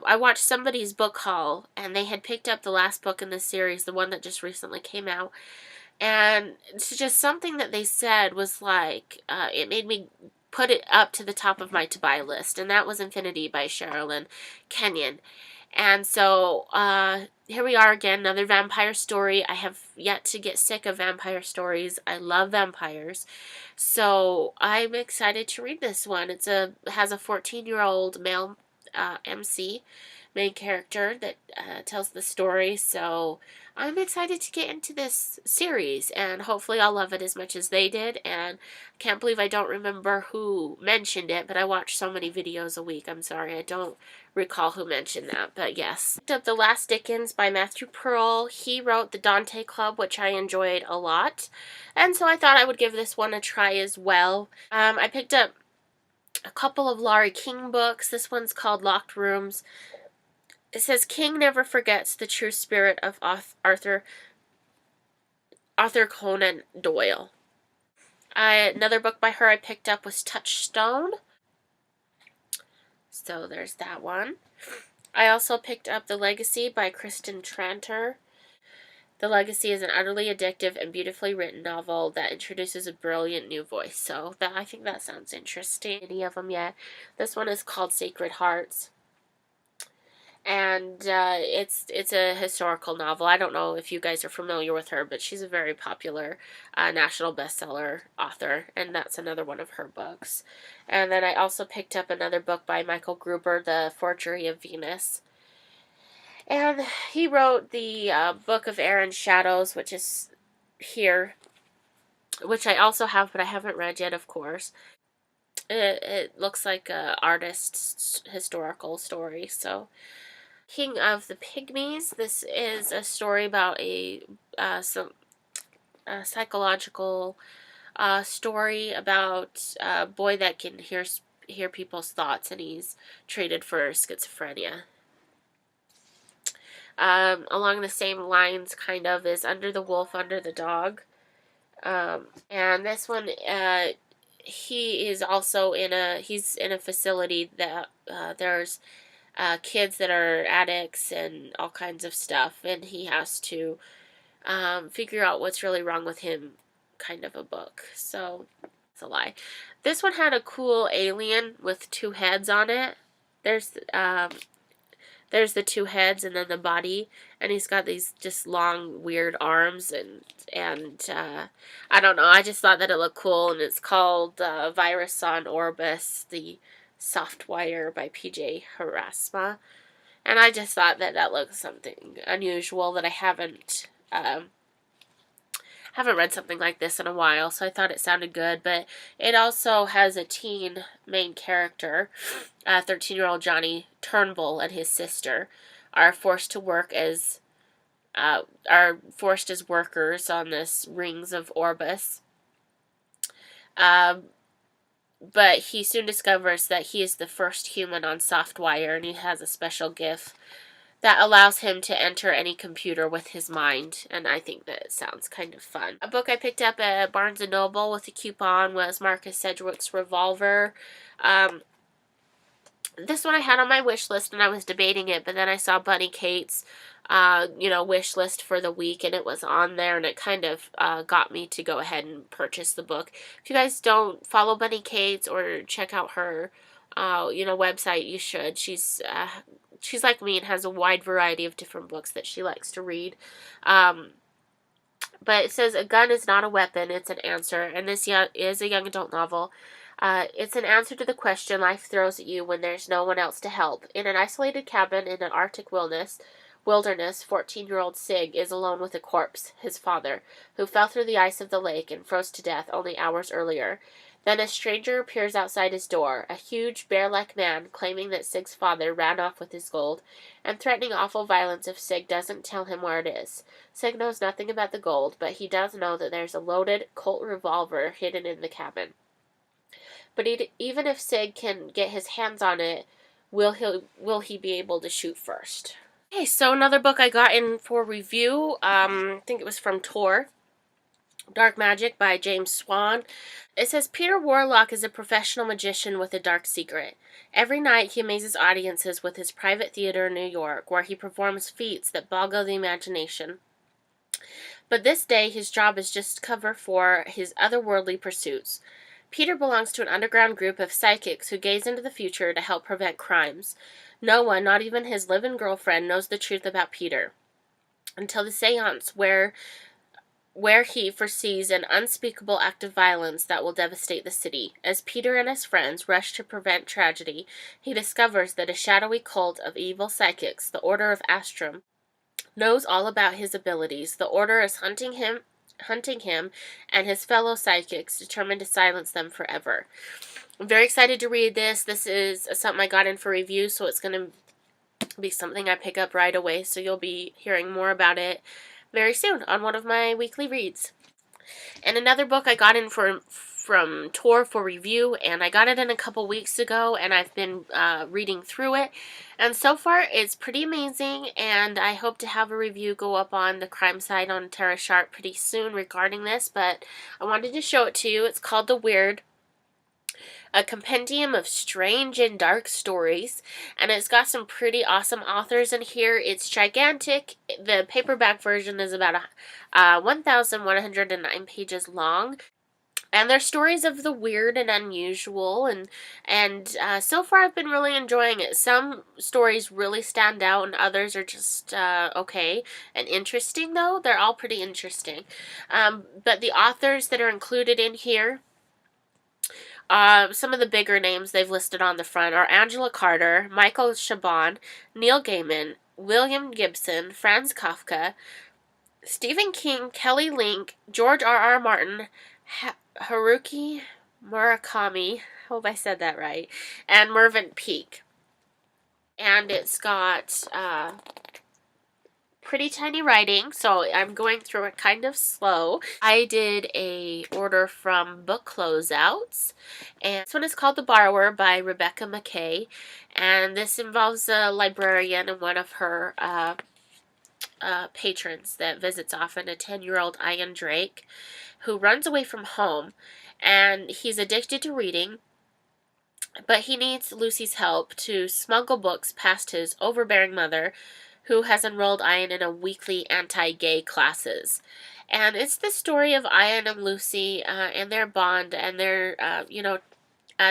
I watched somebody's book haul, and they had picked up the last book in this series, the one that just recently came out. And it's just something that they said was like, it made me put it up to the top of my to-buy list, and that was Infinity by Sherilyn Kenyon. And so, here we are again, another vampire story. I have yet to get sick of vampire stories. I love vampires. So, I'm excited to read this one. It has a 14-year-old male MC, main character, that tells the story. So, I'm excited to get into this series, and hopefully I'll love it as much as they did. And I can't believe I don't remember who mentioned it, but I watch so many videos a week. I'm sorry, I don't recall who mentioned that, but yes. Picked up The Last Dickens by Matthew Pearl. He wrote The Dante Club, which I enjoyed a lot, and so I thought I would give this one a try as well. I picked up a couple of Laurie King books. This one's called Locked Rooms. It says, King never forgets the true spirit of Arthur Conan Doyle. Another book by her I picked up was Touchstone. So there's that one. I also picked up The Legacy by Kristen Tranter. The Legacy is an utterly addictive and beautifully written novel that introduces a brilliant new voice. So I think that sounds interesting. Any of them yet? This one is called Sacred Hearts. And it's a historical novel. I don't know if you guys are familiar with her, but she's a very popular national bestseller author, and that's another one of her books. And then I also picked up another book by Michael Gruber, The Forgery of Venus. And he wrote the Book of Air and Shadows, which is here, which I also have, but I haven't read yet, of course. It looks like an artist's historical story, so... King of the Pygmies. This is a story about a psychological story about a boy that can hear people's thoughts, and he's treated for schizophrenia. Along the same lines, kind of, is Under the Wolf, Under the Dog. And this one, he is also he's in a facility that there's kids that are addicts and all kinds of stuff, and he has to figure out what's really wrong with him, kind of a book. So, it's a lie. This one had a cool alien with two heads on it. There's the two heads and then the body, and he's got these just long, weird arms, and I don't know, I just thought that it looked cool, and it's called Virus on Orbis, the Softwire by P.J. Harasma, and I just thought that that looked something unusual that I haven't read something like this in a while, so I thought it sounded good. But it also has a teen main character. 13-year-old Johnny Turnbull and his sister are forced as workers on this Rings of Orbis. But he soon discovers that he is the first human on Softwire, and he has a special gift that allows him to enter any computer with his mind, and I think that it sounds kind of fun. A book I picked up at Barnes & Noble with a coupon was Marcus Sedgwick's Revolver. This one I had on my wish list, and I was debating it, but then I saw Bunny Kate's wish list for the week, and it was on there, and it kind of got me to go ahead and purchase the book. If you guys don't follow Bunny Kate's or check out her website, you should. She's like me and has a wide variety of different books that she likes to read. But it says, A Gun is Not a Weapon, It's an Answer, and this is a young adult novel. It's an answer to the question life throws at you when there's no one else to help. In an isolated cabin in an Arctic wilderness, 14-year-old Sig is alone with a corpse, his father, who fell through the ice of the lake and froze to death only hours earlier. Then a stranger appears outside his door, a huge, bear-like man claiming that Sig's father ran off with his gold, and threatening awful violence if Sig doesn't tell him where it is. Sig knows nothing about the gold, but he does know that there's a loaded Colt revolver hidden in the cabin. But even if Sig can get his hands on it, will he be able to shoot first? Okay, so another book I got in for review, I think it was from Tor. Dark Magic by James Swan. It says Peter Warlock is a professional magician with a dark secret. Every night he amazes audiences with his private theater in New York, where he performs feats that boggle the imagination. But this day his job is just cover for his otherworldly pursuits. Peter belongs to an underground group of psychics who gaze into the future to help prevent crimes. No one, not even his live-in girlfriend, knows the truth about Peter until the seance where he foresees an unspeakable act of violence that will devastate the city. As Peter and his friends rush to prevent tragedy, he discovers that a shadowy cult of evil psychics, the Order of Astrum, knows all about his abilities. The Order is hunting him and his fellow psychics, determined to silence them forever. I'm very excited to read this. This is something I got in for review, so it's going to be something I pick up right away, so you'll be hearing more about it very soon on one of my weekly reads. And another book I got in from Tor for review, and I got it in a couple weeks ago, and I've been reading through it, and so far it's pretty amazing, and I hope to have a review go up on the crime site on Tara Sharp pretty soon regarding this, but I wanted to show it to you. It's called The Weird, a compendium of strange and dark stories, and it's got some pretty awesome authors in here. It's gigantic. The paperback version is about 1,109 pages long, and they're stories of the weird and unusual, and so far I've been really enjoying it. Some stories really stand out, and others are just okay and interesting, though. They're all pretty interesting. But the authors that are included in here, some of the bigger names they've listed on the front are Angela Carter, Michael Chabon, Neil Gaiman, William Gibson, Franz Kafka, Stephen King, Kelly Link, George R.R. Martin, Haruki Murakami, hope I said that right, and Mervyn Peake. And it's got pretty tiny writing, so I'm going through it kind of slow. I did a order from Book Closeouts, and this one is called The Borrower by Rebecca McKay, and this involves a librarian and one of her patrons that visits often, a 10-year-old Ian Drake, who runs away from home, and he's addicted to reading, but he needs Lucy's help to smuggle books past his overbearing mother, who has enrolled Ian in a weekly anti-gay classes. And it's the story of Ian and Lucy and their bond, and their,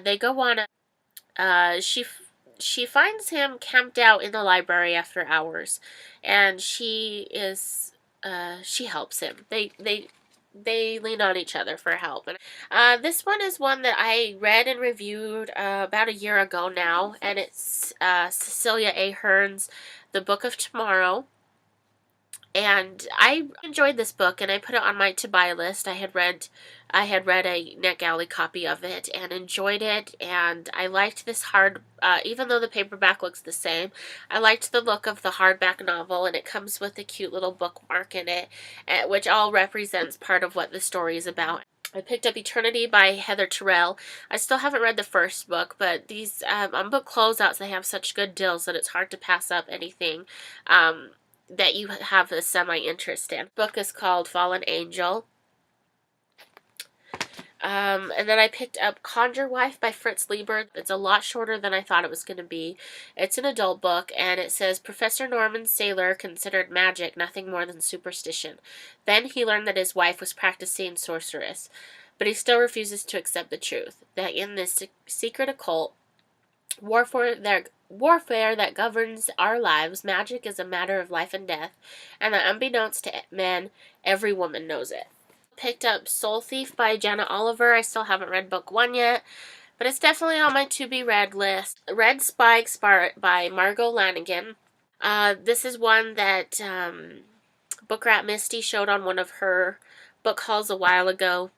they go on she finds him camped out in the library after hours, and she helps him. They lean on each other for help. And this one is one that I read and reviewed about a year ago now, and it's Cecilia Ahern's The Book of Tomorrow. And I enjoyed this book, and I put it on my to-buy list. I had read a NetGalley copy of it and enjoyed it, and I liked this even though the paperback looks the same, I liked the look of the hardback novel, and it comes with a cute little bookmark in it, which all represents part of what the story is about. I picked up Eternity by Heather Terrell. I still haven't read the first book, but these on Book Closeouts, they have such good deals that it's hard to pass up anything that you have a semi-interest in. The book is called Fallen Angel. And then I picked up Conjure Wife by Fritz Lieber. It's a lot shorter than I thought it was going to be. It's an adult book, and it says, Professor Norman Saylor considered magic nothing more than superstition. Then he learned that his wife was practicing sorceress, but he still refuses to accept the truth, that in this secret occult warfare that governs our lives, magic is a matter of life and death, and that unbeknownst to men, every woman knows it. Picked up Soul Thief by Jenna Oliver. I still haven't read book 1 yet, but it's definitely on my to-be-read list. Red Spikes by Margot Lanigan. This is one that Book Rat Misty showed on one of her book hauls a while ago.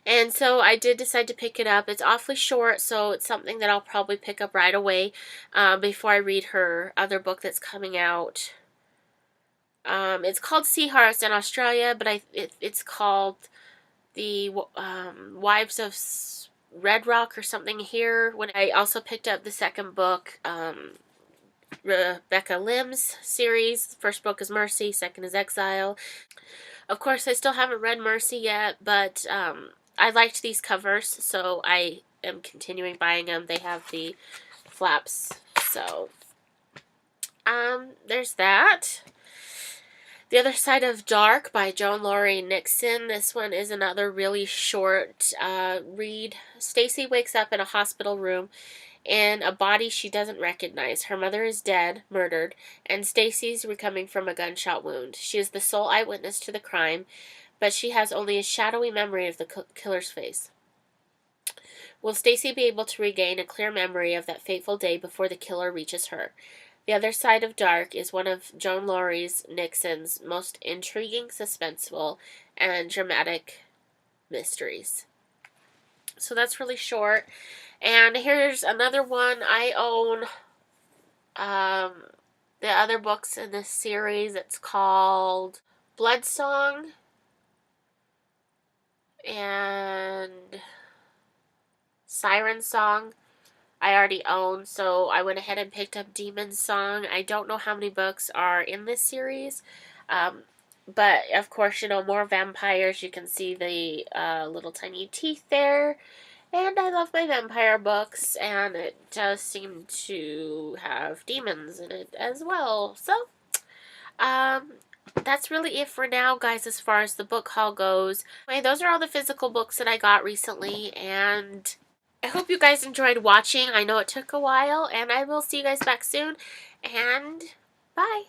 And so I did decide to pick it up. It's awfully short, so it's something that I'll probably pick up right away before I read her other book that's coming out. It's called Sea Hearts in Australia, but it's called The Wives of Red Rock or something here. When I also picked up the second book, Rebecca Lim's series. First book is Mercy, second is Exile. Of course, I still haven't read Mercy yet, but I liked these covers, so I am continuing buying them. They have the flaps, so there's that. The Other Side of Dark by Joan Laurie Nixon. This one is another really short read. Stacy wakes up in a hospital room in a body she doesn't recognize. Her mother is dead, murdered, and Stacy's recovering from a gunshot wound. She is the sole eyewitness to the crime, but she has only a shadowy memory of the killer's face. Will Stacy be able to regain a clear memory of that fateful day before the killer reaches her? The Other Side of Dark is one of Joan Laurie Nixon's most intriguing, suspenseful, and dramatic mysteries. So that's really short. And here's another one. I own the other books in this series. It's called Blood Song and Siren Song. I already own, so I went ahead and picked up Demon Song. I don't know how many books are in this series, but of course, you know, more vampires. You can see the little tiny teeth there, and I love my vampire books, and it does seem to have demons in it as well. So, that's really it for now, guys, as far as the book haul goes. Anyway, those are all the physical books that I got recently, and I hope you guys enjoyed watching. I know it took a while, and I will see you guys back soon, and bye.